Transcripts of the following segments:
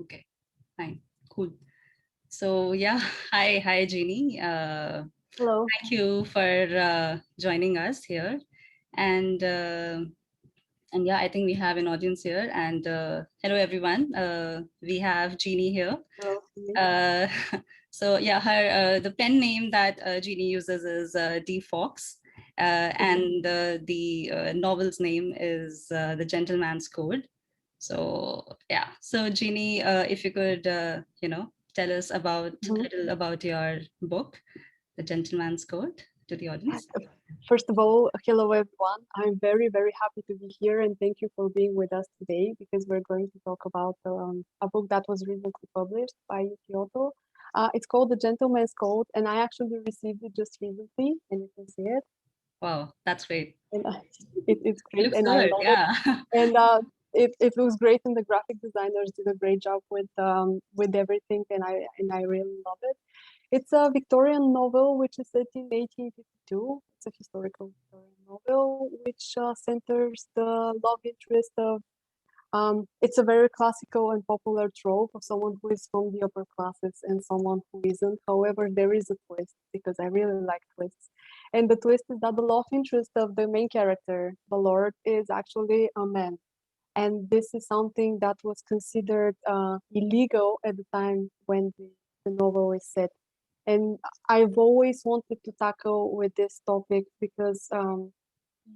Okay, fine, cool. So yeah, hi, Jeannie. Hello. Thank you for joining us here, and uh, and yeah, I think we have an audience here. And hello, everyone. We have Jeannie here. Hello. Uh, so yeah, her the pen name that Jeannie uses is D Fox, and the novel's name is The Gentleman's Code. So yeah, so Jeannie, if you could, tell us about a Mhm. little about your book, The Gentleman's Code, to the audience. First of all, hello everyone. I'm very, very happy to be here and thank you for being with us today because we're going to talk about a book that was recently published by Yuki Ito. It's called The Gentleman's Code, and I actually received it just recently, and you can see it. Wow, that's great. And it's It great, looks and I good. love it. Yeah. And it looks great, and the graphic designers did a great job with everything, and I really love it. It's a Victorian novel which is set in 1852. It's a historical Victorian novel which centers the love interest of. It's a very classical and popular trope of someone who is from the upper classes and someone who isn't. However, there is a twist because I really like twists. And the twist is that the love interest of the main character, the Lord, is actually a man. And this is something that was considered illegal at the time when the novel is set. And I've always wanted to tackle with this topic because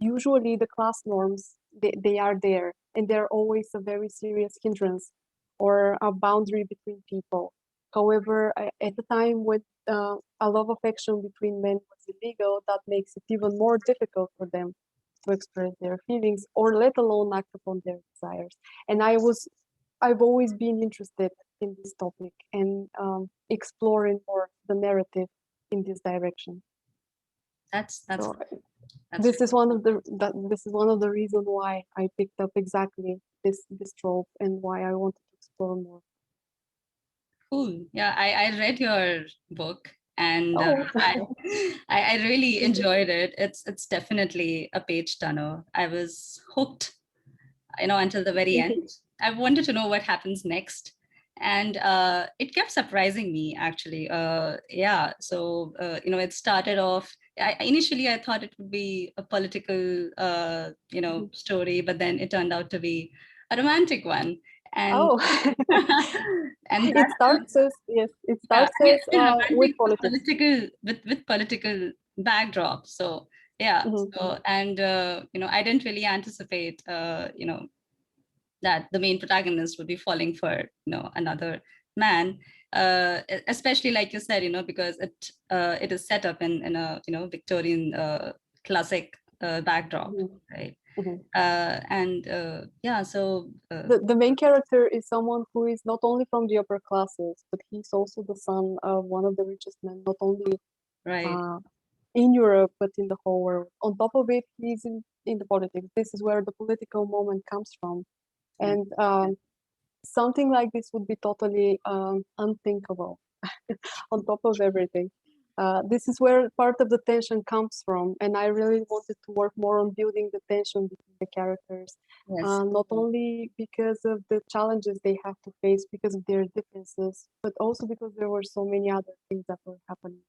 usually the class norms they are there and they're always a very serious hindrance or a boundary between people. However, at the time when a love affection between men was illegal, that makes it even more difficult for them to express their feelings or let alone act upon their desires. And I've always been interested in this topic and exploring more the narrative in this direction. That's So that's this is this is one of the reasons why I picked up exactly this trope and why I wanted to explore more. cool. Yeah, I read your book, and Oh, I really thank you. enjoyed it. It's definitely a page turner. I was hooked, until the very Thank end. you. I wanted to know what happens next. And it kept surprising me, actually. Yeah, so, it started off, initially I thought it would be a political, Mhm. story, but then it turned out to be a romantic one. And Oh, and it that starts as yes, it yeah, starts I mean, as it's still with romantic with politics. political backdrop. So yeah, Mhm. so and I didn't really anticipate that the main protagonist would be falling for another man, especially like you said, because it is set up in a Victorian classic backdrop, Mhm. right? Mhm. And yeah, so The main character is someone who is not only from the upper classes, but he's also the son of one of the richest men, not only right. uh, in Europe, but in the whole world. On top of it, he's in the politics. This is where the political moment comes from. Mm. And something like this would be totally unthinkable on top of everything. This is where part of the tension comes from, and I really wanted to work more on building the tension between the characters, Yes. not only because of the challenges they have to face because of their differences, but also because there were so many other things that were happening.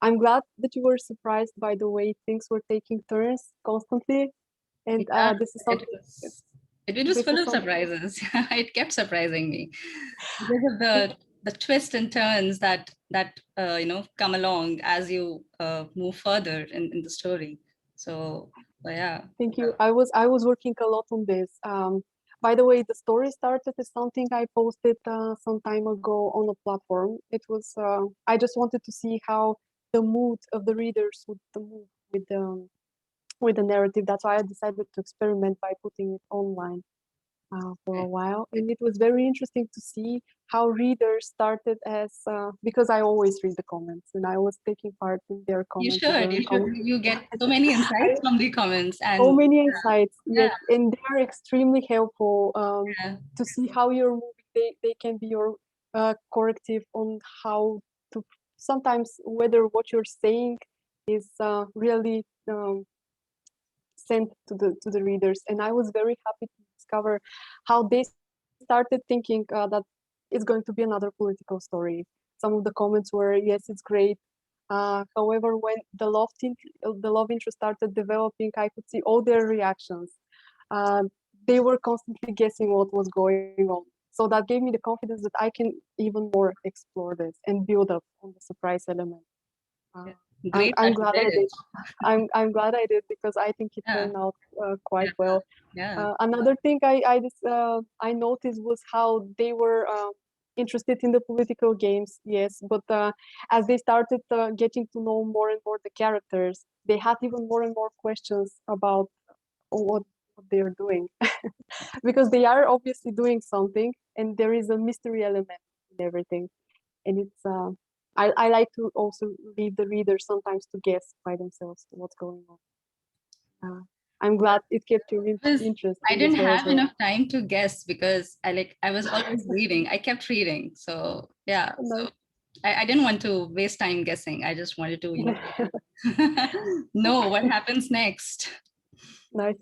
I'm glad that you were surprised by the way things were taking turns constantly, and Yeah, this is it something. was it was This full is of something. surprises. It kept surprising me because of the twists and turns that come along as you move further in the story. So yeah. Thank you. I was working a lot on this. By the way, the story started as something I posted some time ago on a platform. It was I just wanted to see how the mood of the readers would move with the narrative. That's why I decided to experiment by putting it online for a Okay. while. And it was very interesting to see how readers started as, because I always read the comments and I was taking part in their You comments should. during You should. comments. You get so many insights from the comments, So and many insights, yeah, yes, and they're extremely helpful yeah, to see how you're moving. They can be your corrective on how to sometimes whether what you're saying is really sent to the readers. And I was very happy to discover how they started thinking that it's going to be another political story. Some of the comments were, yes, it's great. However, when the love interest started developing, I could see all their reactions. They were constantly guessing what was going on. So that gave me the confidence that I can even more explore this and build up on the surprise element. Yeah. I'm, Great I'm that you glad did I it. did. I'm glad I did because I think it Yeah. turned out quite Yeah. well. Yeah. Another thing I noticed was how they were interested in the political games. Yes, but as they started getting to know more and more the characters, they had even more and more questions about what they are doing because they are obviously doing something, and there is a mystery element in everything, and it's. I like to also leave the reader sometimes to guess by themselves what's going on. I'm glad it kept your Because interest I in this didn't way as have well. enough time to guess because I was always reading. I kept reading. So yeah. Nice. So I didn't want to waste time guessing. I just wanted to, know what happens next. Nice.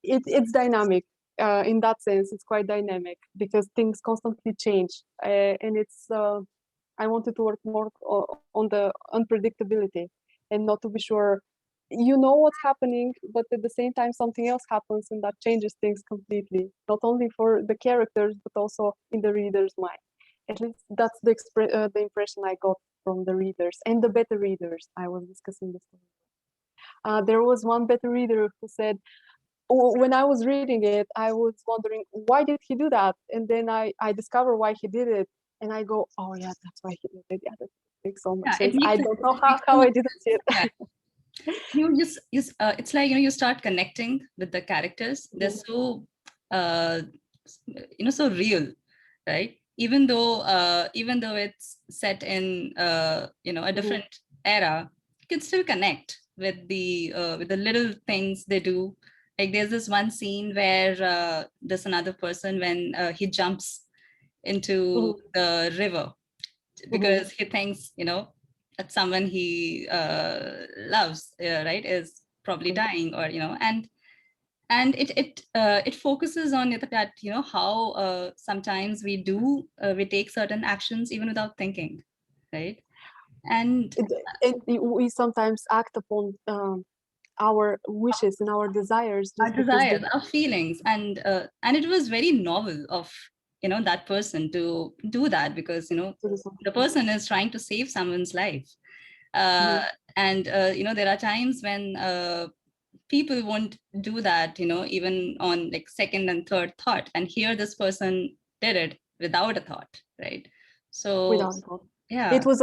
It's dynamic. In that sense, it's quite dynamic because things constantly change, and it's. I wanted to work more on the unpredictability, and not to be sure. You know what's happening, but at the same time, something else happens, and that changes things completely. Not only for the characters, but also in the reader's mind. At least that's the impression I got from the readers and the beta readers. I was discussing this. There was one beta reader who said, when I was reading it, I was wondering, why did he do that? And then I discover why he did it. And I go, oh, yeah, that's why he did it. Yeah, that makes so much Yeah, it sense. makes I it, don't know it makes so how I much didn't see it. sense. Yeah. It's like, you start connecting with the characters. They're so, uh, so real, right? Even though it's set in, a Mhm, different era, you can still connect with the little things they do. Like there's this one scene where there's another person when he jumps into mhm, the river mhm, because he thinks, that someone he loves, right, is probably mhm. dying, or and it focuses on that, how sometimes we take certain actions even without thinking, right? And We sometimes act upon our wishes and our desires our just because desires, our feelings, and it was very novel of that person to do that because the person is trying to save someone's life. uh, Mhm. and there are times when people won't do that, even on like second and third thought, and here this person did it without a thought, right? So Without thought. It yeah. was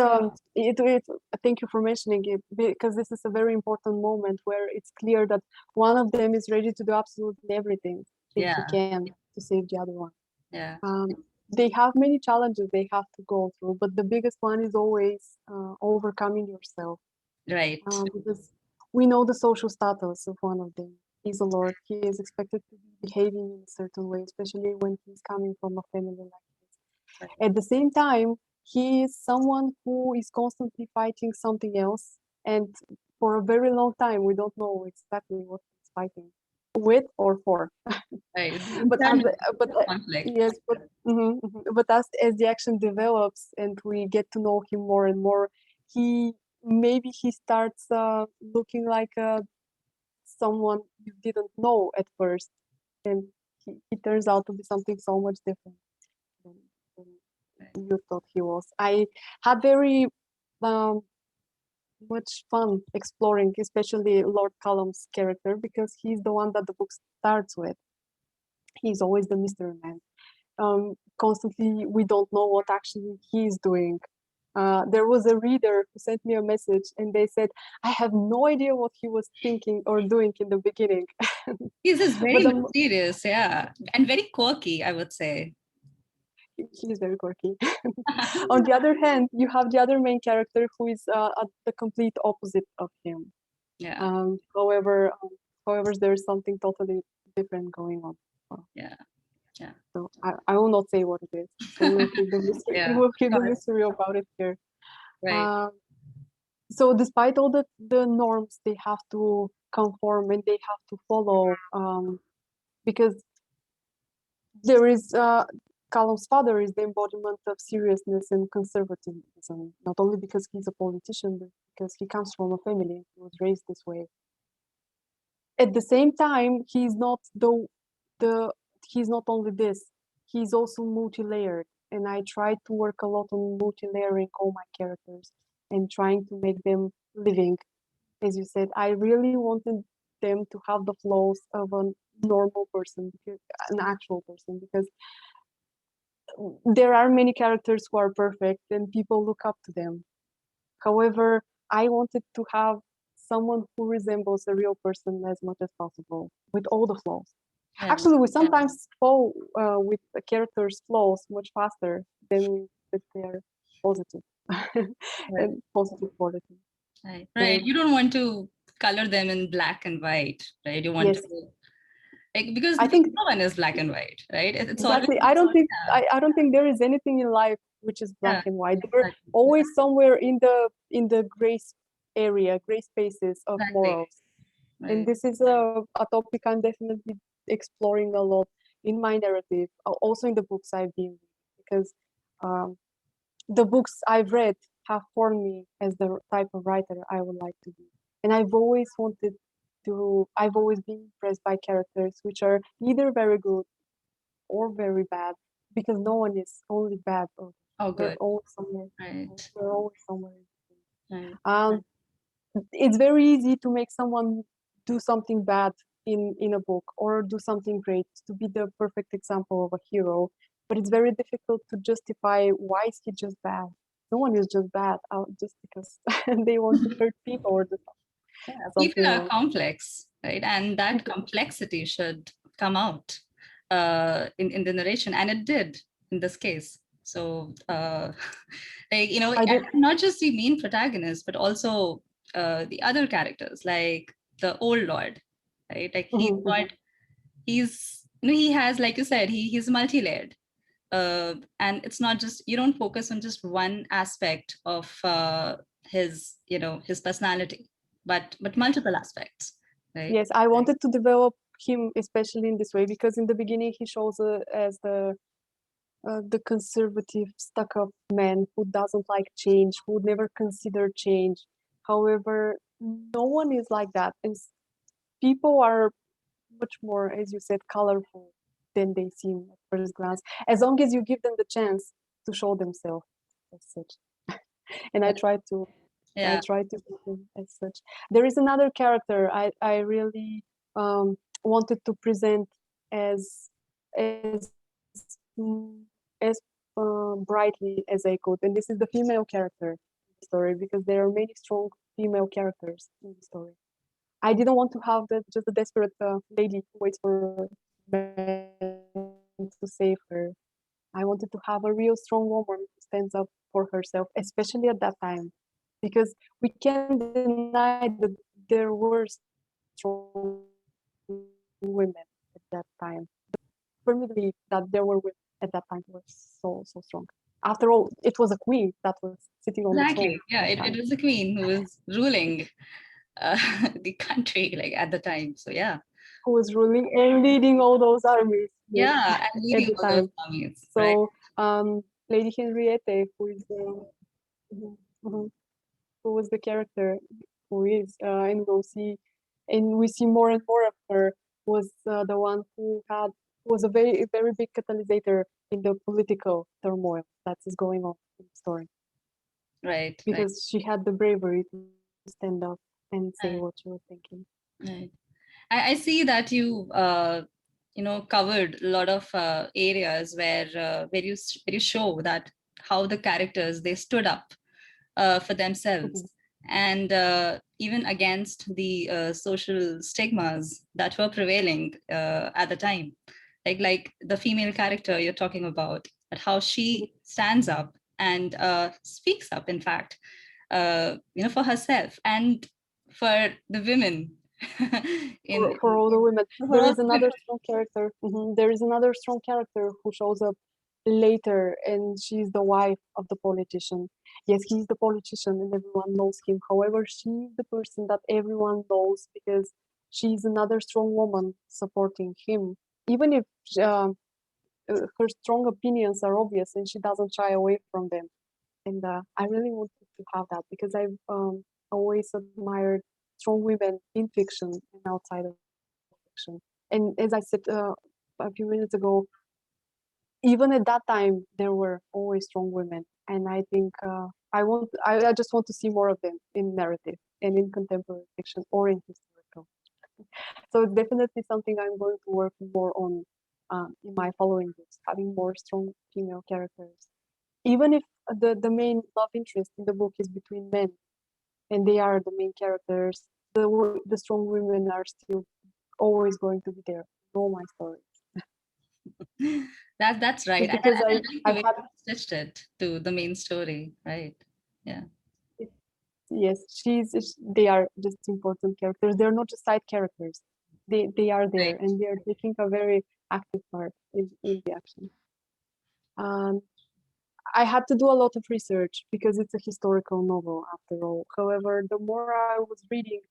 thank you for mentioning it because this is a very important moment where it's clear that one of them is ready to do absolutely everything that he Yeah. can to save the other one. Yeah. Um, they have many challenges they have to go through, but the biggest one is always overcoming yourself. Right. Because we know the social status of one of them. He's a lord. He is expected to be behaving in a certain way, especially when he's coming from a family like this. Right. At the same time, he is someone who is constantly fighting something else, and for a very long time, we don't know exactly what he's fighting with or for. Right. The But as internal but conflict. yes, but as the action develops and we get to know him more and more, he maybe he starts looking like someone you didn't know at first, and he turns out to be something so much different than, than you thought he was. I had very um, much fun exploring, especially Lord Callum's character, because he's the one that the book starts with. He's always the mystery man. Constantly, we don't know what actually he's doing. There was a reader who sent me a message and they said, I have no idea what he was thinking or doing in the beginning. He's just very But mysterious, yeah, and very quirky, I would say. he's very quirky. On the other hand, you have the other main character who is the complete opposite of him. Yeah. However, there's something totally different going on. Yeah. Yeah. So I will not say what it is. So we'll keep the mystery. Yeah, We'll keep of the course. mystery about it here. Right. Um, so despite all the norms they have to conform and they have to follow, because there is Callum's father is the embodiment of seriousness and conservatism, not only because he's a politician, but because he comes from a family who was raised this way. At the same time, he's not he's not only this, he's also multi-layered. And I try to work a lot on multi-layering all my characters and trying to make them living. As you said, I really wanted them to have the flaws of a normal person, an actual person, because there are many characters who are perfect and people look up to them. However, I wanted to have someone who resembles a real person as much as possible, with all the flaws. Yeah. Actually, we sometimes fall with a character's flaws much faster than with their positive and positive quality. Right. So, Right. You don't want to color them in black and white, right? You want yes, to like, because I think no one is black and white, right? It's always, exactly. I don't think there is anything in life which is black yeah, and white. They're exactly. always somewhere in the gray area, gray spaces of Exactly. morals. And Right. this is a topic I'm definitely exploring a lot in my narrative, also in the books I've been reading, because um, the books I've read have formed me as the type of writer I would like to be. And I've always been impressed by characters which are neither very good or very bad, because no one is only bad, or Oh, they're good. always somewhere. Right. They're always somewhere. Right. Um, it's very easy to make someone do something bad in a book or do something great, to be the perfect example of a hero, but it's very difficult to justify why is he just bad. No one is just bad just because they want to hurt people or do Yeah, people something are wrong. complex, right? And that complexity should come out in the narration, and it did in this case. So, like, I did. and not just the main protagonist, but also the other characters, like the old lord, right? Like he has, like you said, he's multi-layered. And it's not just, you don't focus on just one aspect of his personality, but multiple aspects, right? Yes, I wanted to develop him especially in this way, because in the beginning he shows as the conservative, stuck-up man who doesn't like change, who would never consider change. However, no one is like that, and people are much more, as you said, colorful than they seem at first glance, as long as you give them the chance to show themselves as such. And I Yeah. try to do them as such. There is another character I really wanted to present as as mm, as brightly as I could, and this is the female character in the story, because there are many strong female characters in the story. I didn't want to have just a desperate lady who waits for man to save her. I wanted to have a real strong woman who stands up for herself, especially at that time, because we can't deny that there were strong women at that time. For me to believe that there were women at that time who were so strong. After all, it was a queen that was sitting on the Exactly. throne Yeah, at the it time, was the queen who was ruling uh, the country, like, at the time. So yeah. who was ruling and leading all those armies, yes, Yeah, and at leading the all those time. armies, right? So Lady Henriette, who is mhm, mhm, who was the character, who is, and we see more and more of her, was the one who was a very big catalysator in the political turmoil that is going on in the story, Right, right, because she had the bravery to stand up and say right, what she was thinking. right. I see that covered a lot of areas where you show that how the characters, they stood up for themselves, Mhm. and even against the social stigmas that were prevailing at the time, like the female character you're talking about, that how she stands up and speaks up, in fact, for herself and for the women For all the women. for There all is the women. another strong character. There is another strong character who shows up later, and she's the wife of the politician. Yes, he's the politician and everyone knows him. However, she's the person that everyone knows, because she's another strong woman supporting him. Even if her strong opinions are obvious, and she doesn't shy away from them. And I really wanted to have that because I've always admired strong women in fiction and outside of fiction. And as I said a few minutes ago, even at that time, there were always strong women. And I think I just want to see more of them in narrative and in contemporary fiction or in historical. So it's definitely something I'm going to work more on in my following books, having more strong female characters. Even if the main love interest in the book is between men and they are the main characters, the strong women are still always going to be there in all my stories. That's right. Because I like the I've way had, you stitched it to the main story, right? Yeah. yes, they are just important characters. They're not just side characters. They are there Right. and they are taking a very active part in the action. I had to do a lot of research because it's a historical novel after all. However, the more I was reading,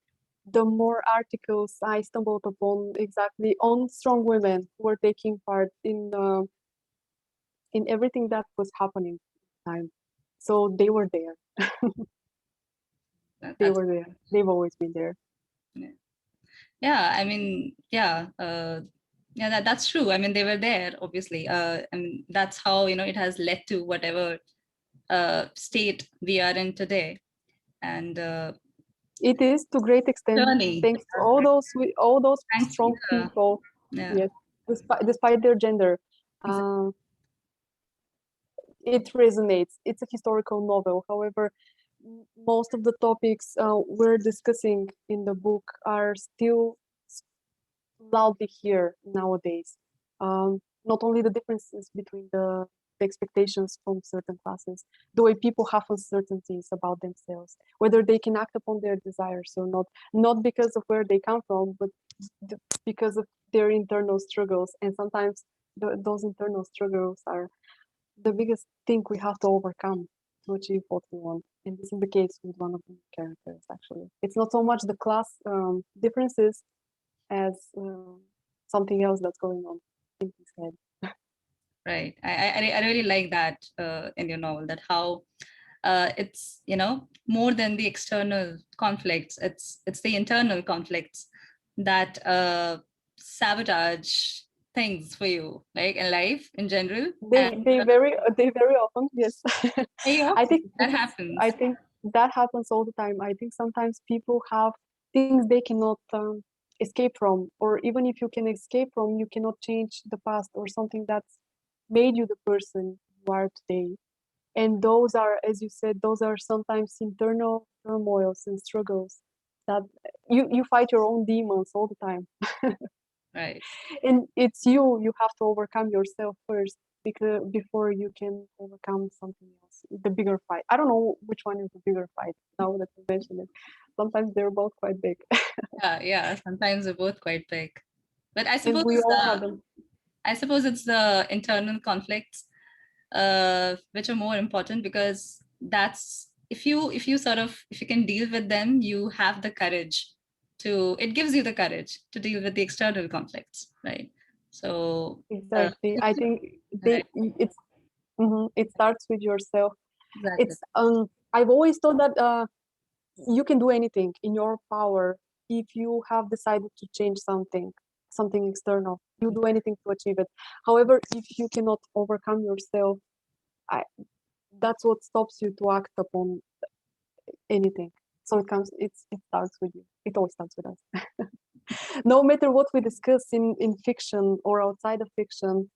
the more articles I stumbled upon exactly on strong women who were taking part in everything that was happening at the time. So they were there. They That's were there. They've always been there. yeah. Yeah, I mean, yeah, yeah, that's true. I mean, they were there, obviously. I mean, that's how, it has led to whatever state we are in today. And It is to great extent journey. thanks to all those Thanks. strong Yeah. people. Yeah. Yes, despite their gender. Uh, it resonates. It's a historical novel. However, most of the topics we're discussing in the book are still loudly here nowadays. Not only the differences between the expectations from certain classes, the way people have uncertainties about themselves, whether they can act upon their desires or not because of where they come from, but because of their internal struggles. And sometimes those internal struggles are the biggest thing we have to overcome to achieve what we want. And this is the case with one of the characters, actually. It's not so much the class differences as something else that's going on in his head. Right. I really like that in your novel, that how it's, more than the external conflicts, it's the internal conflicts that sabotage things for you, like in life in general. And They very often, yes. very I often think that this is happens. I think that happens all the time. I think sometimes people have things they cannot escape from, or even if you can escape from, you cannot change the past or something that's made you the person you are today. And those are, as you said, those are sometimes internal turmoils and struggles that you fight your own demons all the time. Right. And it's you have to overcome yourself first because before you can overcome something else, the bigger fight. I don't know which one is the bigger fight now that you mention it. Sometimes they're both quite big. Yeah. Sometimes they're both quite big, but I And suppose we all have them. it's the internal conflicts which are more important, because that's if you can deal with them, you have the courage it gives you the courage to deal with the external conflicts, right? So Exactly. I think right, it starts with yourself. exactly. It's I've always thought that you can do anything in your power if you have decided to change something external. You do anything to achieve it. However, if you cannot overcome yourself, I, that's what stops you to act upon anything. So it starts with you. It always starts with us. No matter what we discuss in fiction or outside of fiction,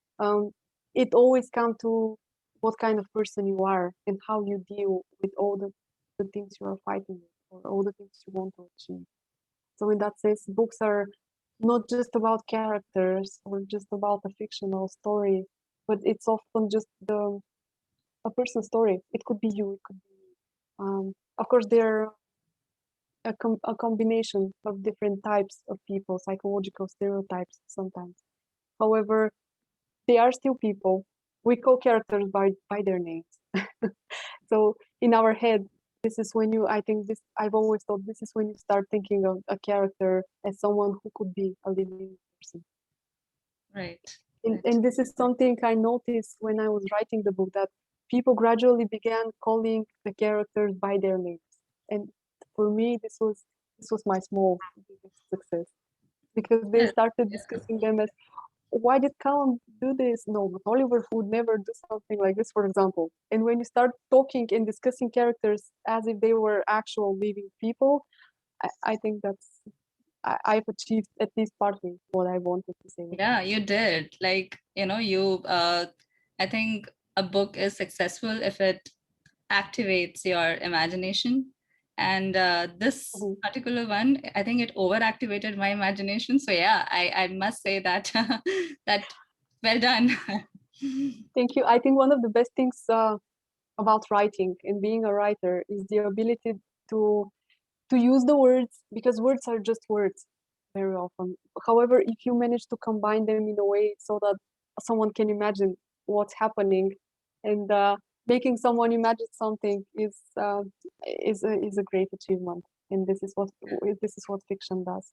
it always comes to what kind of person you are and how you deal with all the things you are fighting with or all the things you want to achieve. So in that sense, books are not just about characters or just about a fictional story, but it's often just a person's story. It could be you, it could be of course they're a combination of different types of people, psychological stereotypes sometimes. However, they are still people. We call characters by their names. So in our head, this is when I think I've always thought this is when you start thinking of a character as someone who could be a living person. Right. And this is something I noticed when I was writing the book, that people gradually began calling the characters by their names. And for me, this was my small biggest success, because they Yes, started yeah. discussing them as, why did Callum do this? No, but Oliver would never do something like this, for example. And when you start talking and discussing characters as if they were actual living people, I think I've achieved at least partly what I wanted to say. Yeah, you did. Like, I think a book is successful if it activates your imagination. And this Mhm. particular one, I think it overactivated my imagination. So yeah, I must say that that well done. Thank you. I think one of the best things about writing and being a writer is the ability to to use the words, because words are just words very often. However, if you manage to combine them in a way so that someone can imagine what's happening, and making someone imagine something is a great achievement. And this is what fiction does.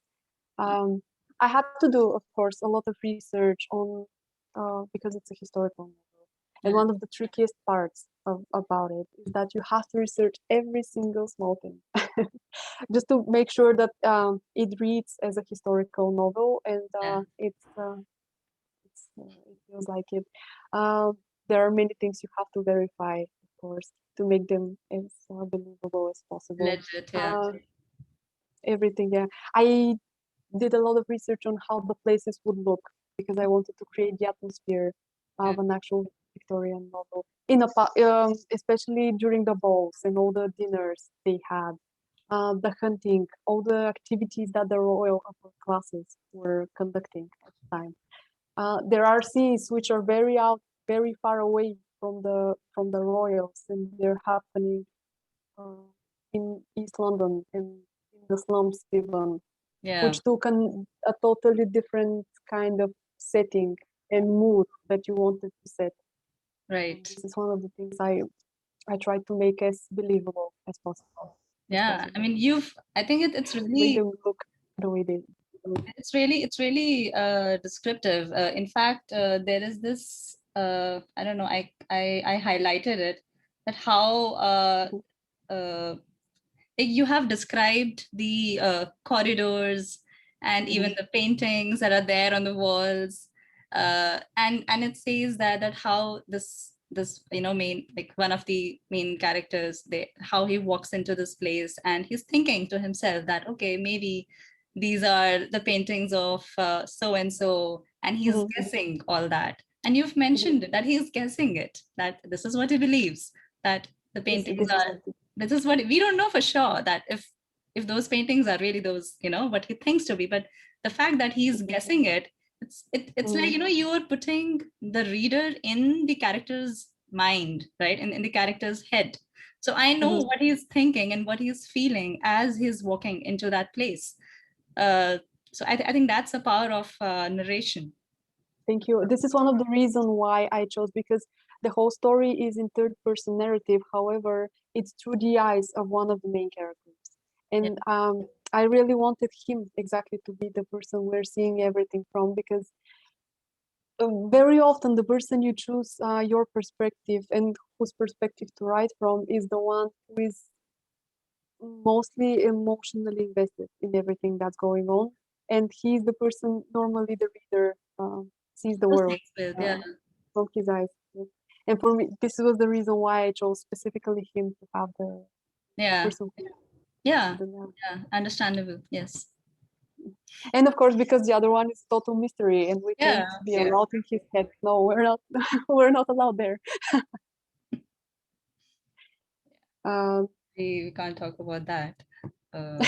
Um, I had to do, of course, a lot of research on because it's a historical novel. And Yeah. one of the trickiest parts about it is that you have to research every single small thing, just to make sure that it reads as a historical novel, and Yeah. it feels like it. Uh, there are many things you have to verify, of course, to make them as believable as possible. Legit, yeah. Uh, Everything, yeah. I did a lot of research on how the places would look, because I wanted to create the atmosphere Yeah. of an actual Victorian novel. Especially during the balls and all the dinners they had, the hunting, all the activities that the royal upper classes were conducting at the time. There are scenes which are very far away from the royals, and they're happening uh, in East London and in the slums even, Yeah. which took a totally different kind of setting and mood that you wanted to set. Right. This is one of the things I try to make as believable as possible. Yeah. I mean, I think it's Make really them look the way they. descriptive. In fact, there is this I don't know, I highlighted it, that how uh, you have described the corridors and even the paintings that are there on the walls, and it says that how this main, like one of the main characters, how he walks into this place and he's thinking to himself that, okay, maybe these are the paintings of so and so, and he's Mhm, guessing all that. And you've mhm. mentioned it, that he's guessing it, that this is what he believes, that the This paintings this is are, something. this is what we don't know for sure, that if those paintings are really those, what he thinks to be. But the fact that he's Mhm, guessing it, it's like, mhm, you are putting the reader in the character's mind, right, in the character's head. So I know mhm. what he's thinking and what he's feeling as he's walking into that place. uh, I think that's the power of narration. Thank you. This is one of the reasons why I chose, because the whole story is in third person narrative. However, it's through the eyes of one of the main characters. Yeah. And I really wanted him exactly to be the person we're seeing everything from, because very often the person you choose your perspective and whose perspective to write from is the one who is mostly emotionally invested in everything that's going on. And he's the person, normally the reader sees the world Associates with, yeah. uh, from his eyes. And for me, this was the reason why I chose specifically him to have the Yeah. person who Yeah. the narrative. Yeah, understandable, yes. And of course, because the other one is total mystery, and we Yeah, can't be allowed in his head. No, we're not. We're not allowed there. Um, we can't talk about that. uh,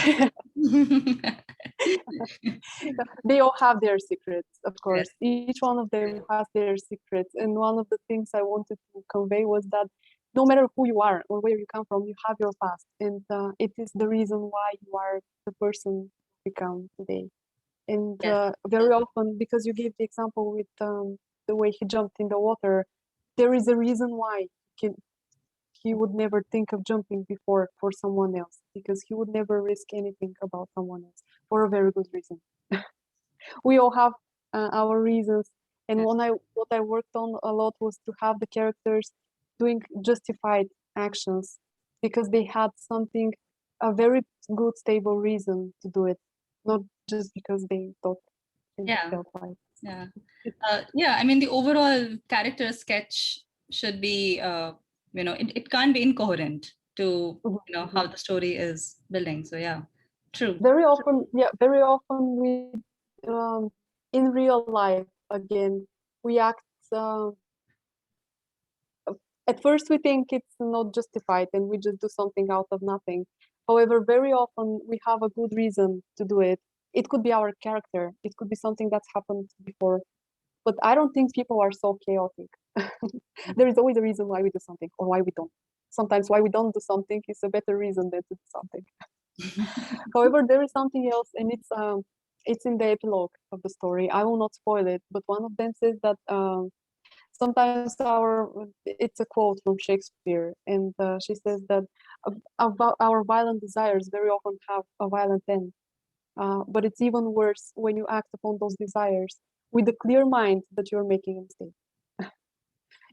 they all have their secrets, of yeah. course. Each one of them has their secrets. And one of the things I wanted to convey was that no matter who you are or where you come from, you have your past. And it is the reason why you are the person you become today. And Yes. very often, because you gave the example with the way he jumped in the water, there is a reason why he would never think of jumping before for someone else, because he would never risk anything about someone else for a very good reason. We all have our reasons, And what I worked on a lot was to have the characters doing justified actions because they had something, a very good stable reason to do it, not just because they thought and Yeah. felt like. Yeah. Yeah, I mean, the overall character sketch should be, it can't be incoherent to, how the story is building. So yeah, true. Very often we, in real life, again, we act, at first we think it's not justified and we just do something out of nothing. However, very often we have a good reason to do it. It could be our character, it could be something that's happened before, but I don't think people are so chaotic. There is always a reason why we do something or why we don't. Sometimes why we don't do something is a better reason than to do something. However, there is something else, and it's in the epilogue of the story. I will not spoil it, but one of them says that sometimes it's a quote from Shakespeare, and she says that about our violent desires very often have a violent end. But it's even worse when you act upon those desires with a clear mind that you're making a mistake.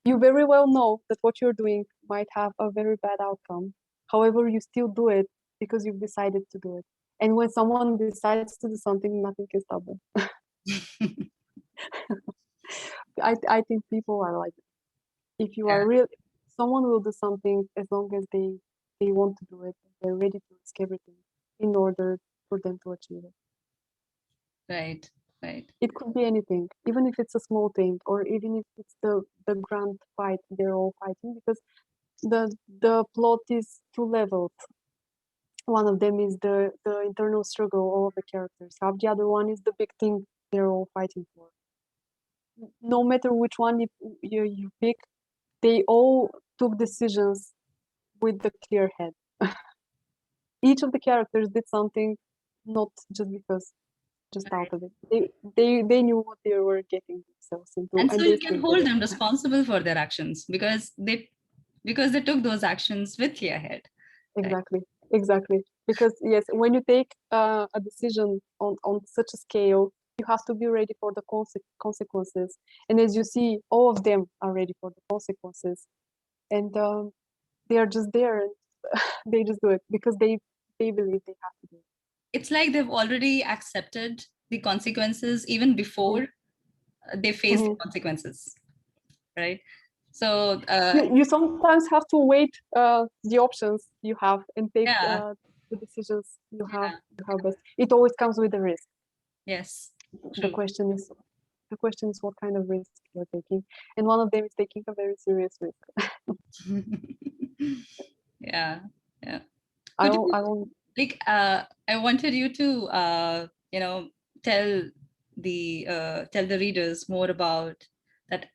You very well know that what you're doing might have a very bad outcome. However, you still do it because you've decided to do it. And when someone decides to do something, nothing can stop them. I think people are like, if you are real, someone will do something as long as they want to do it. They're ready to risk everything in order for them to achieve it. Right, right. It could be anything, even if it's a small thing, or even if it's the grand fight they're all fighting, because the plot is two levels. One of them is the internal struggle of the characters. Have the other one is the big thing they're all fighting for. No matter which one you pick, they all took decisions with the clear head. Each of the characters did something not just because, just out of it. They knew what they were getting themselves into, And so they you can still hold did it. them responsible for their actions because they took those actions with clear head. Exactly. Because yes, when you take a decision on such a scale, you have to be ready for the consequences. And as you see, all of them are ready for the consequences, and they are just there and they just do it because they believe they have to do it. It's like they've already accepted the consequences even before they face the consequences, right? So you sometimes have to wait the options you have and take the decisions you have best. It always comes with a risk. Yes. The question is what kind of risk you're taking, and one of them is taking a very serious risk. Yeah. I will like I wanted you to tell the readers more about that,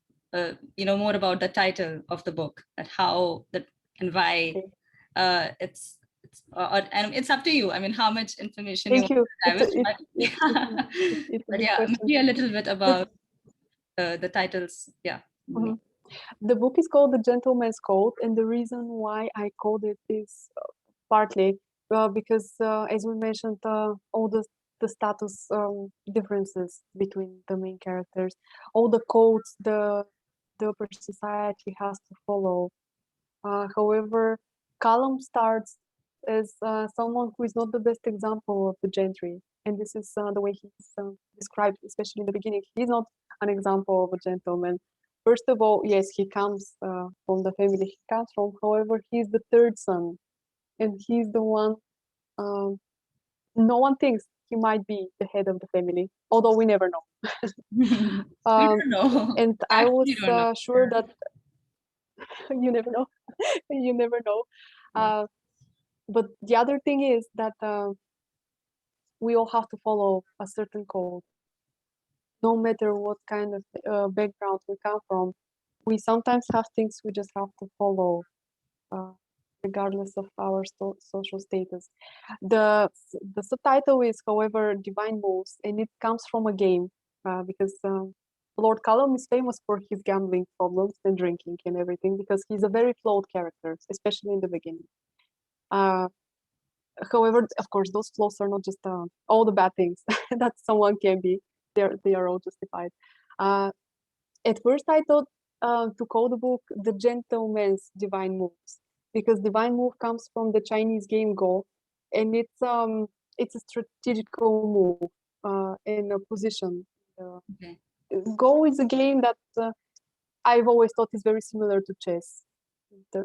more about the title of the book, that how that and why. And it's up to you. I mean, how much information Thank you. But yeah, maybe a little bit about the titles. Yeah. The book is called The Gentleman's Code, and the reason why I called it is partly because, as we mentioned, all the status differences between the main characters, all the codes the upper society has to follow. However, Callum starts as someone who is not the best example of the gentry, and this is the way he's described, especially in the beginning. He's not an example of a gentleman. First of all, yes, he comes from the family he comes from. However, he's the third son, and he's the one. No one thinks he might be the head of the family, although we never know. don't know. And I was sure that you never know. You never know. But the other thing is that we all have to follow a certain code. No matter what kind of background we come from, we sometimes have things we just have to follow, regardless of our social status. The subtitle is, however, Divine Moves, and it comes from a game because Lord Callum is famous for his gambling problems and drinking and everything because he's a very flawed character, especially in the beginning. However, of course, those flaws are not just all the bad things that someone can be. They are all justified. At first I thought to call the book The Gentleman's Divine Moves, because divine move comes from the Chinese game Go, and it's a strategical move in a position. Okay. Go is a game that I've always thought is very similar to chess.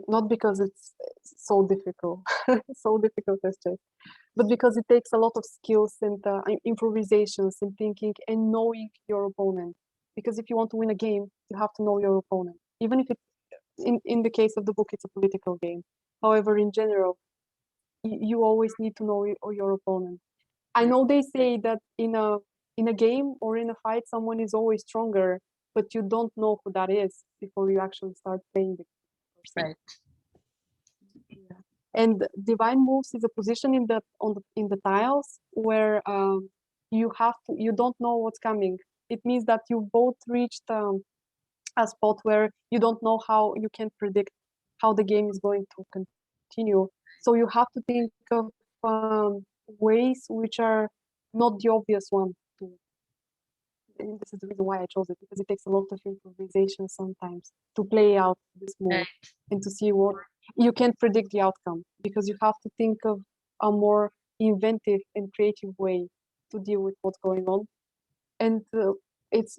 Not because it's so difficult, so difficult as chess, but because it takes a lot of skills and improvisations and thinking and knowing your opponent. Because if you want to win a game, you have to know your opponent. Even if it, in the case of the book, it's a political game. However, in general, you always need to know your opponent. I know they say that in a game or in a fight, someone is always stronger, but you don't know who that is before you actually start playing the person. Right. Yeah. And divine moves is a position in the tiles where you don't know what's coming. It means that you both reached a spot where you don't know how you can predict how the game is going to continue. So you have to think of ways which are not the obvious one. And this is the reason why I chose it, because it takes a lot of improvisation sometimes to play out this move Right. and to see what you can't predict the outcome, because you have to think of a more inventive and creative way to deal with what's going on. And it's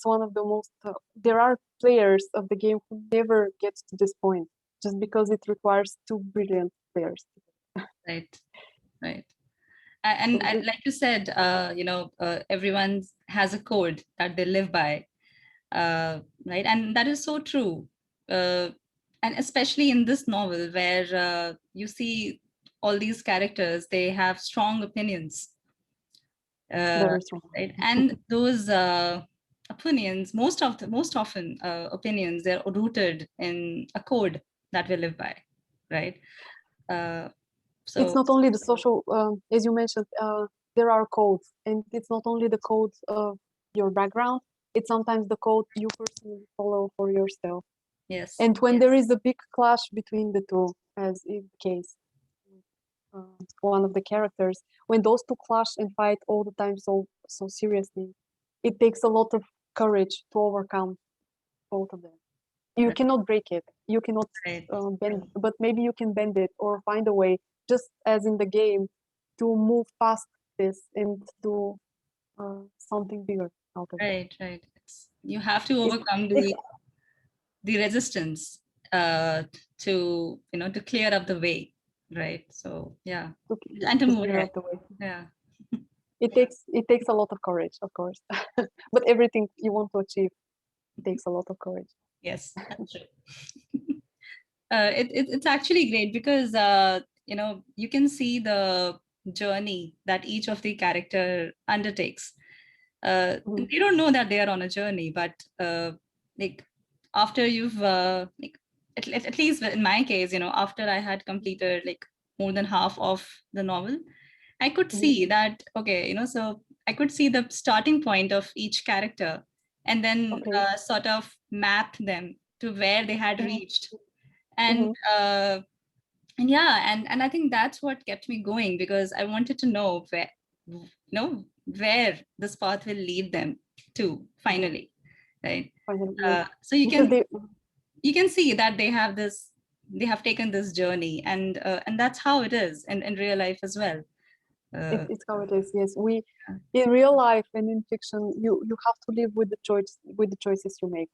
one of the most there are players of the game who never get to this point, just because it requires two brilliant players. Right. Right. And like you said, everyone has a code that they live by, right? And that is so true. And especially in this novel, where you see all these characters, they have strong opinions, Very strong. right? And those opinions, most often opinions, they're rooted in a code that we live by, right? It's not only the social, as you mentioned, there are codes, and it's not only the codes of your background, it's sometimes the code you personally follow for yourself. Yes. And when there is a big clash between the two, as is the case, one of the characters, when those two clash and fight all the time so seriously, it takes a lot of courage to overcome both of them. You cannot break it, you cannot bend, but maybe you can bend it or find a way, just as in the game, to move past this and do something bigger out of it. Right. You have to overcome the resistance to to clear up the way, right? So yeah, and to move clear ahead. up the way. Yeah, It takes a lot of courage, of course, but everything you want to achieve takes a lot of courage. yes, that's true. It's actually great because you can see the journey that each of the character undertakes. They don't know that they are on a journey, but like after you've like at least in my case, after I had completed like more than half of the novel, I could see that okay, so I could see the starting point of each character, and then sort of map them to where they had reached, and and I think that's what kept me going, because I wanted to know where this path will lead them to finally, right? So you can see that they have taken this journey, and that's how it is in real life as well. It's how it is. Yes, in real life and in fiction, you have to live with the choices you make.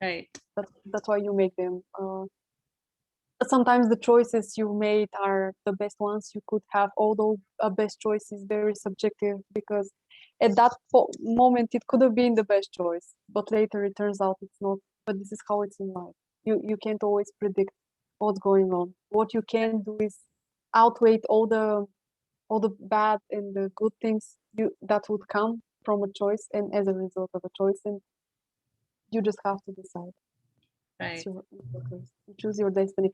Right. That's why you make them. Sometimes the choices you made are the best ones you could have, although a best choice is very subjective, because at that moment it could have been the best choice, but later it turns out it's not. But this is how it's in life. You can't always predict what's going on. What you can do is outweigh all the bad and the good things that would come from a choice and as a result of a choice, and you just have to decide. Right. You choose your destiny.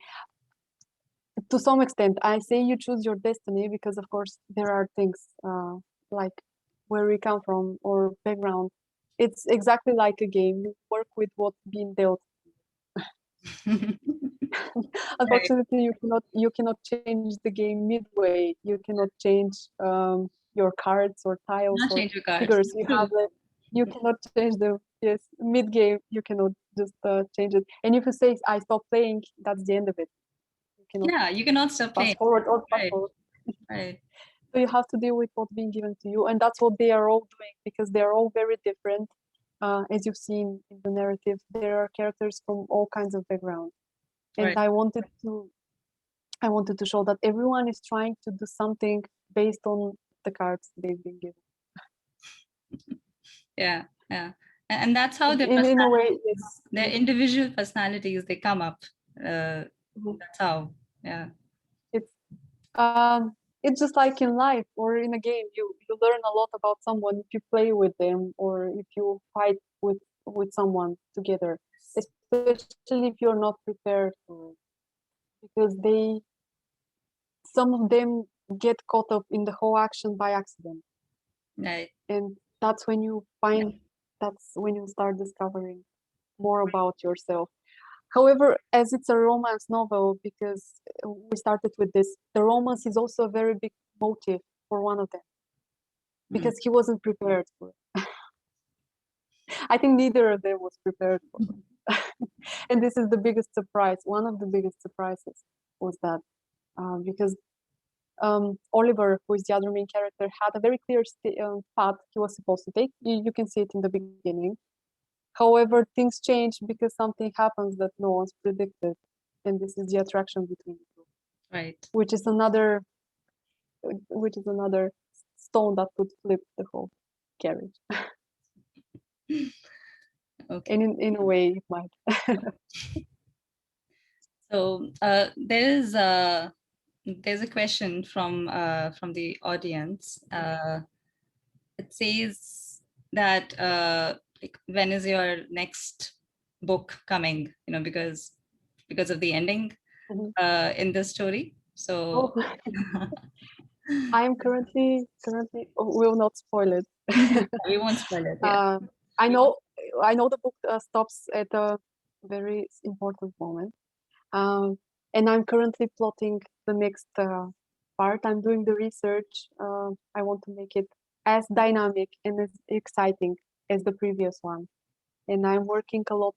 To some extent, I say you choose your destiny because, of course, there are things like where we come from or background. It's exactly like a game. You work with what's being dealt. Unfortunately, you cannot change the game midway. You cannot change your cards or tiles or figures. You cannot change Yes, mid-game, you cannot just change it. And if you say, I stop playing, that's the end of it. You cannot Yeah, you cannot stop playing. fast forward or fast Right. forward. Right. So you have to deal with what's being given to you. And that's what they are all doing, because they are all very different. As you've seen in the narrative, there are characters from all kinds of backgrounds. And Right. I wanted to show that everyone is trying to do something based on the cards they've been given. Yeah. Yeah. And that's how their In a way, yes. their individual personalities, they come up. Mhm. That's how. Yeah. It's just like in life or in a game, you learn a lot about someone if you play with them or if you fight with someone together, especially if you're not prepared for it, because some of them get caught up in the whole action by accident, Right. and that's when you start discovering more about yourself. However, as it's a romance novel, because we started with this, the romance is also a very big motive for one of them, because he wasn't prepared for it. I think neither of them was prepared for it. And this is the biggest surprise. One of the biggest surprises was that because Oliver, who is the other main character, had a very clear path he was supposed to take. You can see it in the beginning. However, things change because something happens that no one's predicted, and this is the attraction between the two, Right. which is another stone that could flip the whole carriage. Okay. And in a way, it might. So there's a question from the audience. It says that like, when is your next book coming? Because of the ending Mhm. in this story. So Oh, I am currently. Will not spoil it. we won't spoil it. Yeah. I know the book stops at a very important moment, and I'm currently plotting the next part. I'm doing the research. I want to make it as dynamic and as exciting as the previous one, and I'm working a lot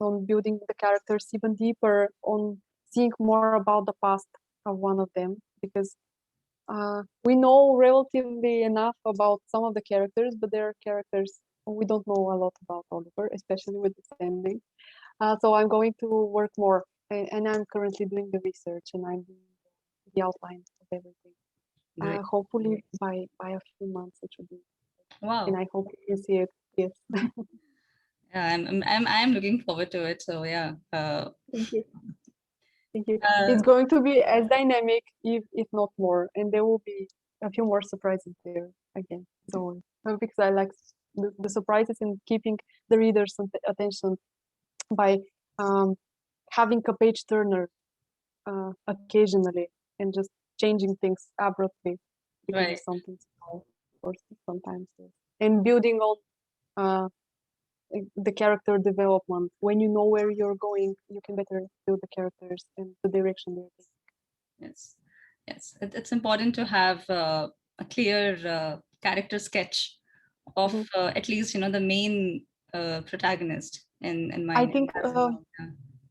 on building the characters even deeper, on seeing more about the past of one of them, because we know relatively enough about some of the characters, but there are characters we don't know a lot about Oliver, especially with this ending. So I'm going to work more, and I'm currently doing the research and I'm doing the outline of everything. Great. Hopefully by a few months it should be, and Wow. I hope you see it. Yes. Yeah, I'm looking forward to it. So yeah. Thank you. Thank you. It's going to be as dynamic, if not more, and there will be a few more surprises there again. So because I like the surprises and keeping the reader's attention by having a page turner occasionally and just changing things abruptly because Right. of something small or sometimes yes. And building on uh, the character development. When you know where you're going, you can better build the characters and the direction they're taking. Yes. Yes. It's important to have a clear character sketch of Mhm. at least the main protagonist in I mind. think Yeah.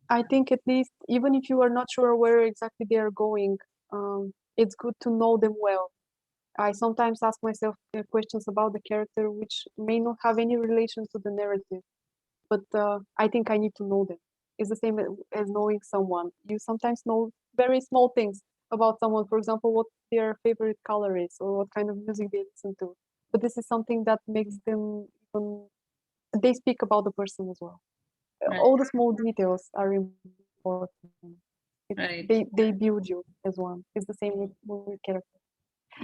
I think at least even if you are not sure where exactly they are going, it's good to know them well. I sometimes ask myself questions about the character which may not have any relation to the narrative, but I think I need to know them. It's the same as knowing someone. You sometimes know very small things about someone, for example, what their favorite color is or what kind of music they listen to. But this is something that makes them even, they speak about the person as well. Right. All the small details are important. Right. They build you as one. It's the same with characters.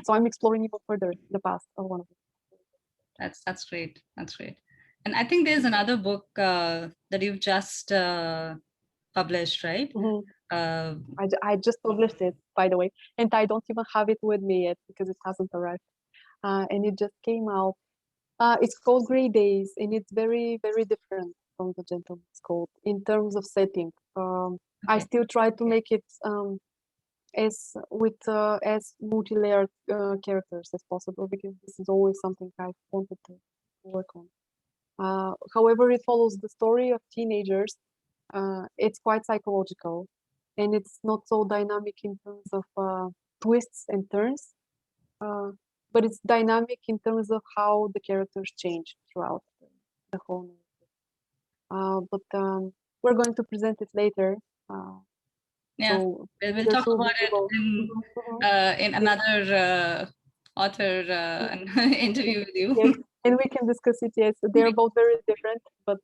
So I'm exploring even further the past of one of them. That's great. That's great. And I think there's another book that you've just published, right? Mhm. Uh, I just published it, by the way, and I don't even have it with me yet because it hasn't arrived. And it just came out. It's called Grey Days, and it's very, very different from The Gentleman's Code in terms of setting. I okay. still try to make it as multi-layered characters as possible because this is always something I've wanted to work on. However, it follows the story of teenagers. It's quite psychological, and it's not so dynamic in terms of twists and turns, but it's dynamic in terms of how the characters change throughout the whole narrative. But we're going to present it later. Yeah, So we'll readers talk will be about it able. in another author interview with you. Yes, and we can discuss it. Yes, they're both very different, but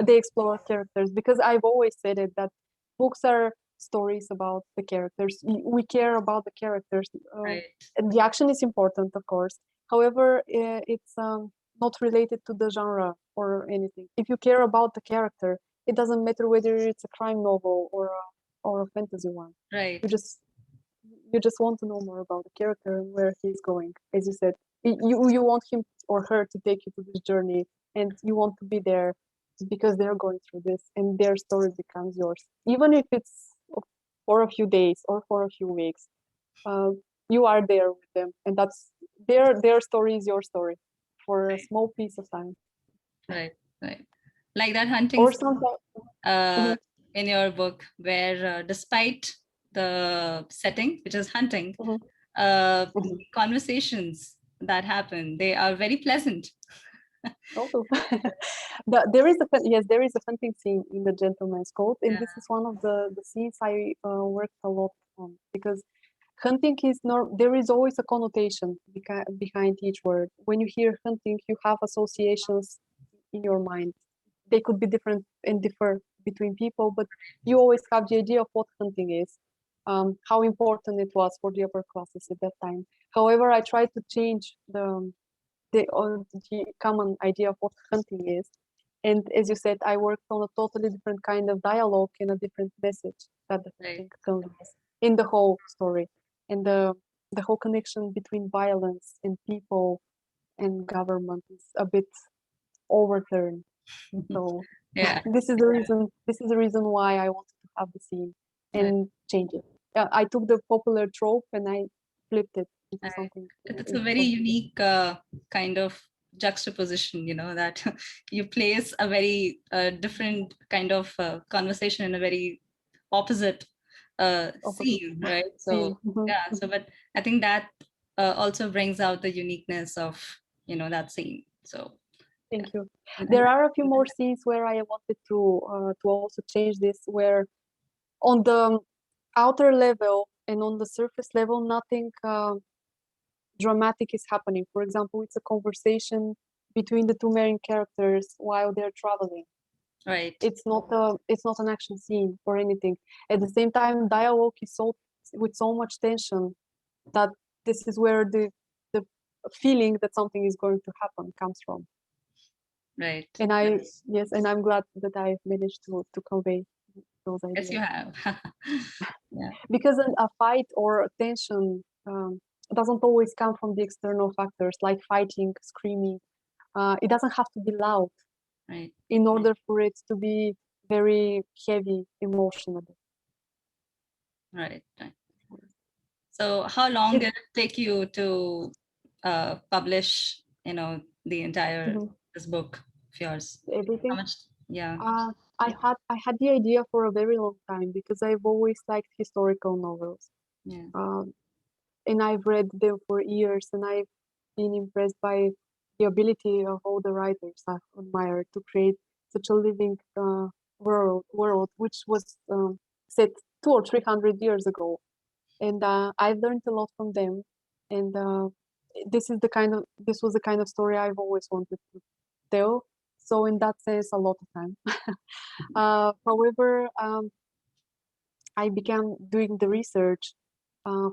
they explore characters, because I've always said it that books are stories about the characters. We care about the characters, Right, and the action is important, of course. However, it's not related to the genre or anything. If you care about the character, it doesn't matter whether it's a crime novel or a fantasy one. right, You just want to know more about the character and where he's going. As you said, you want him or her to take you to this journey, and you want to be there because they're going through this, and their story becomes yours, even if it's for a few days or for a few weeks. You are there with them, and that's their story is your story for a small piece of time. right, right. Like that hunting Or scene, sometimes in your book, where despite the setting, which is hunting, the conversations that happen, they are very pleasant. also there is a hunting scene in the Gentleman's Code, and this is one of the scenes I worked a lot on, because hunting is there is always a connotation behind each word. When you hear hunting, you have associations in your mind. They could be different and differ between people, but you always have the idea of what hunting is, how important it was for the upper classes at that time. However, I tried to change the common idea of what hunting is. And as you said, I worked on a totally different kind of dialogue and a different message that the hunting conveys in the whole story. And the whole connection between violence and people and government is a bit overturned. So Yeah, this is the reason why I wanted to have the scene and change it. I took the popular trope and I flipped it into something. it's a very unique kind of juxtaposition, that you place a very different kind of conversation in a very opposite scene, right? So yeah, so but I think that also brings out the uniqueness of that scene. So thank you. There are a few more scenes where I wanted to also change this, where on the outer level and on the surface level, nothing dramatic is happening. For example, it's a conversation between the two main characters while they're traveling. Right. It's not an action scene or anything. At the same time, dialogue is with so much tension that this is where the feeling that something is going to happen comes from. Right. And I'm glad that I've managed to convey those ideas. Yes, you have. Yeah. Because a fight or a tension doesn't always come from the external factors like fighting, screaming. It doesn't have to be loud, right, in order for it to be very heavy emotionally. Right. So how long did it take you to publish, the entire this book of yours? Everything. How much? Yeah. I had the idea for a very long time because I've always liked historical novels. Yeah. And I've read them for years, and I've been impressed by the ability of all the writers I've admired to create such a living world which was set 200 or 300 years ago. And I've learned a lot from them. And this was the kind of story I've always wanted to tell. So in that sense, a lot of time. However, I began doing the research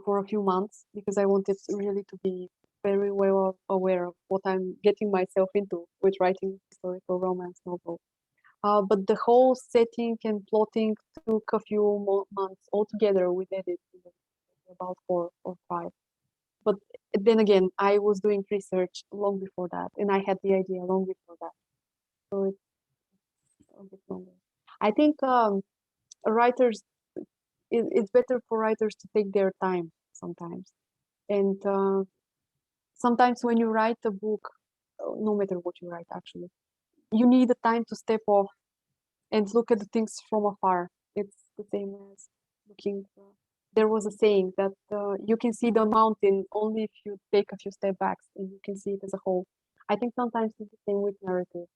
for a few months because I wanted really to be very well aware of what I'm getting myself into with writing historical romance novel. But the whole setting and plotting took a few months altogether. We did it about 4 or 5. But then again, I was doing research long before that, and I had the idea long before that. So it's a bit longer. I think writers, it's better for writers to take their time sometimes. And sometimes when you write a book, no matter what you write, actually, you need the time to step off and look at the things from afar. It's the same as looking. There was a saying that you can see the mountain only if you take a few step backs and you can see it as a whole. I think sometimes it's the same with narrative,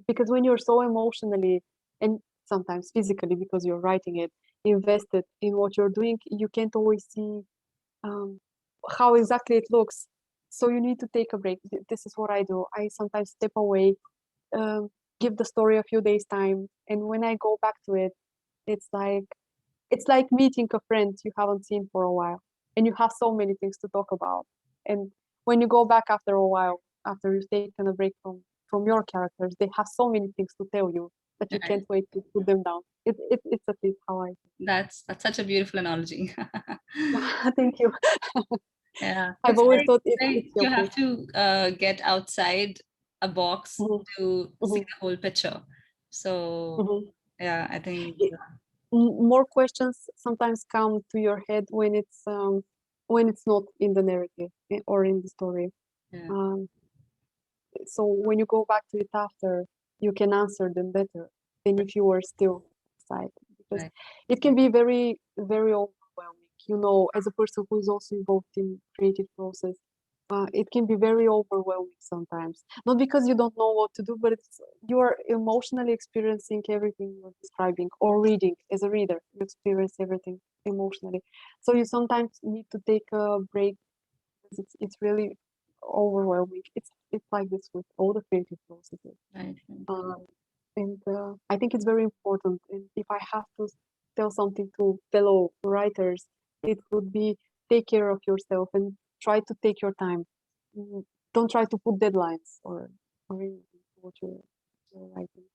because when you're so emotionally and sometimes physically, because you're writing it, invested in what you're doing, you can't always see how exactly it looks. So you need to take a break. This is what I do. I sometimes step away, give the story a few days time, and when I go back to it, it's like meeting a friend you haven't seen for a while, and you have so many things to talk about. And when you go back after a while, after you've taken a break from your characters, they have so many things to tell you that you can't wait to put them down. It's at least how I. That's such a beautiful analogy. Thank you. Yeah, I've it's always like, thought like it's you helpful. have to get outside a box Mhm, to see mhm, the whole picture. So mhm. yeah, I think More questions sometimes come to your head when it's not in the narrative or in the story. yeah, Um, so when you go back to it after, you can answer them better than if you were still inside, because right. it can be very, very overwhelming. You know, as a person who is also involved in creative process, it can be very overwhelming sometimes. Not because you don't know what to do, but it's you're emotionally experiencing everything you're describing or reading. As a reader, you experience everything emotionally. So you sometimes need to take a break because it's really overwhelming. It's like this with all the creative processes. Right, right. And I think it's very important. And if I have to tell something to fellow writers, it would be take care of yourself and try to take your time. Mm, Don't try to put deadlines or in what you're writing.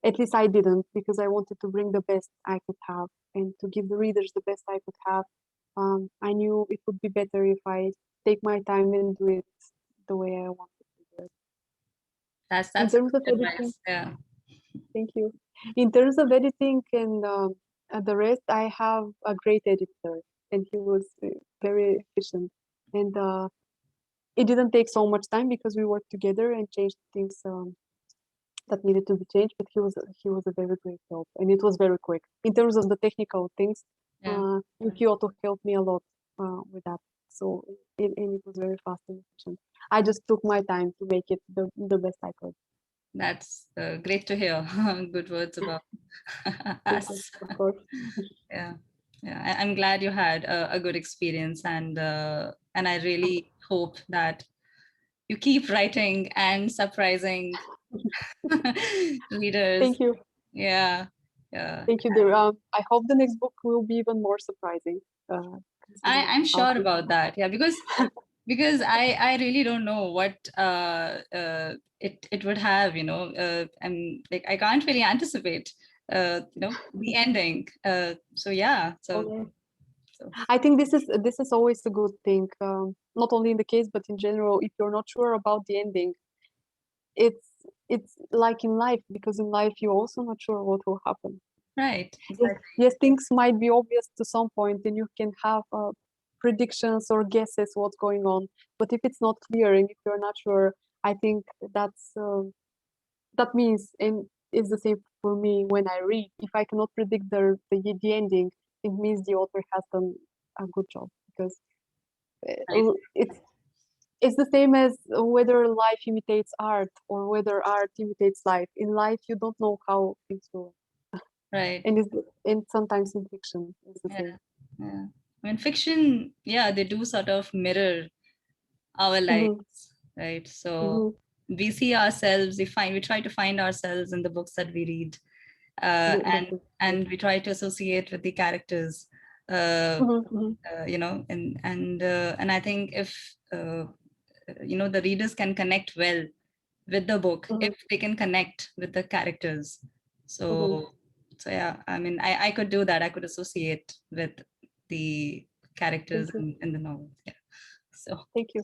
At least I didn't, because I wanted to bring the best I could have and to give the readers the best I could have. I knew it would be better if I take my time and do it the way I wanted to do it. In That's terms of good editing, advice. Yeah, thank you. In terms of editing and the rest, I have a great editor, and he was very efficient. And it didn't take so much time because we worked together and changed things that needed to be changed. But he was a very great help, and it was very quick. In terms of the technical things, yeah. Yuki Otto helped me a lot with that. So and it was very fast and efficient. I just took my time to make it the best I could. That's great to hear. Good words about Thank you, us. of course. Yeah, yeah. I'm glad you had a good experience, and I really hope that you keep writing and surprising readers. Thank you. Yeah, yeah. Thank you, dear. I hope the next book will be even more surprising, considering I'm how sure things about that. Yeah, because I really don't know what it would have. And like I can't really anticipate. The ending. So yeah. So go. so I think this is always a good thing, not only in the case, but in general. If you're not sure about the ending, it's like in life, because in life you're also not sure what will happen. right. Yes, yes, things might be obvious to some point, and you can have predictions or guesses what's going on. But if it's not clear and if you're not sure, I think that means, and it's the same for me when I read. If I cannot predict the ending, it means the author has done a good job, because Right. it's the same as whether life imitates art or whether art imitates life. In life, you don't know how things will, Right. and sometimes in fiction, it's the Yeah. same. Yeah. I mean, fiction. Yeah, they do sort of mirror our Hmm. lives, right? So Hmm. we see ourselves. We try to find ourselves in the books that we read, uh, That and is true. and we try to associate with the characters. Uh, Hmm. Hmm. and I think if the readers can connect well with the book, Hmm. if they can connect with the characters. Hmm. So yeah, I mean, I could do that. I could associate with the characters Thank you. in the novel. Yeah. So Thank you.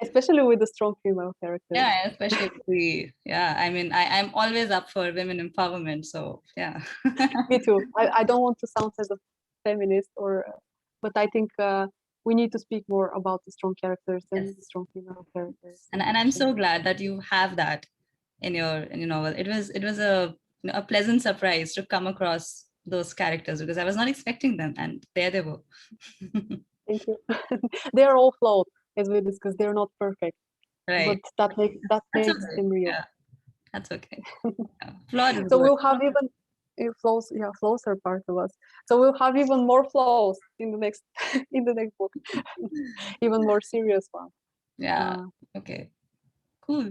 Especially with the strong female characters. yeah, especially yeah, I mean, I'm always up for women empowerment. So yeah. Me too. I don't want to sound as a feminist, but I think we need to speak more about the strong characters Yes. and the strong female characters in And I'm fiction. so glad that you have that in your novel. It was a a pleasant surprise to come across those characters because I was not expecting them, and there they were. Thank you. They are all flawed, as we discussed. They're not perfect, Right. but that That's makes okay. them real. Yeah, that's okay. Yeah. Flawed is So good. we'll have even flaws. Yeah, flaws are part of us. So we'll have even more flaws in the next in the next book, even more serious one. Yeah. Okay. Cool.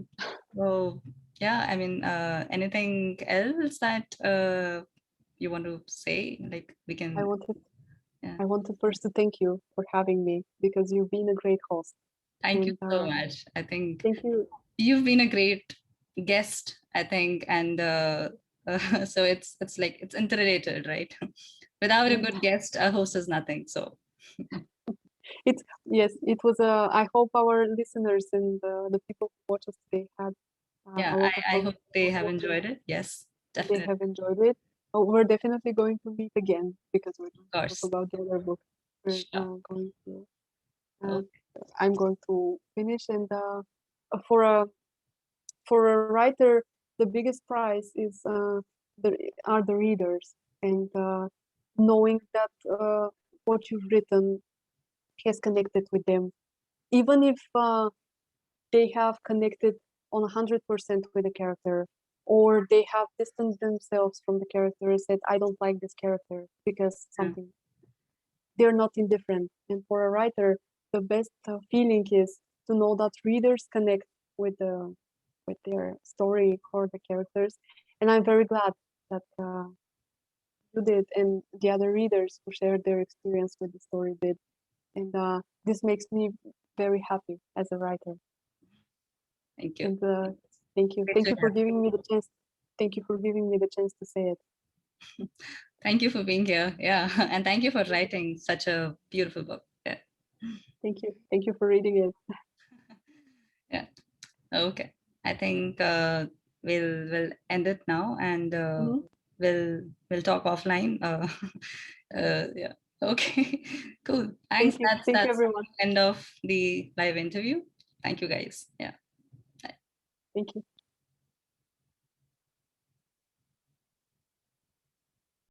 So yeah, I mean, anything else that you want to say? Like we I can. wanted Yeah. I wanted first to thank you for having me because you've been a great host. Thank you And so much. I think thank you. you've been a great guest, I think, and so it's like it's interrelated, right? Without a good guest, a host is nothing. So It's yes, it was a. I hope our listeners and the people who watch us today had yeah, a lot of I fun. hope they have enjoyed it. Yes, They definitely, have enjoyed it. We're definitely going to meet again because we're going of to talk course. about the other book. We're Sure. going to. Uh, Okay. I'm going to finish, and for a for a writer, the biggest prize is the are the readers, and knowing that what you've written has connected with them, even if they have connected on 100% with the character, or they have distanced themselves from the character and said, I don't like this character because Yeah. something. They're not indifferent. And for a writer, the best feeling is to know that readers connect with their story or the characters. And I'm very glad that you did, and the other readers who shared their experience with the story did. And this makes me very happy as a writer. Thank you. And thank you. Great Thank to you for hear. giving me the chance. Thank you for giving me the chance to say it. Thank you for being here. Yeah, and thank you for writing such a beautiful book. Yeah. Thank you. Thank you for reading it. Yeah. Okay. I think we'll end it now, and Mhm. we'll talk offline. Yeah. Okay. Cool. Thanks. Thank you. Thank you, That's everyone. the end of the live interview. Thank you, guys. Yeah. Thank you.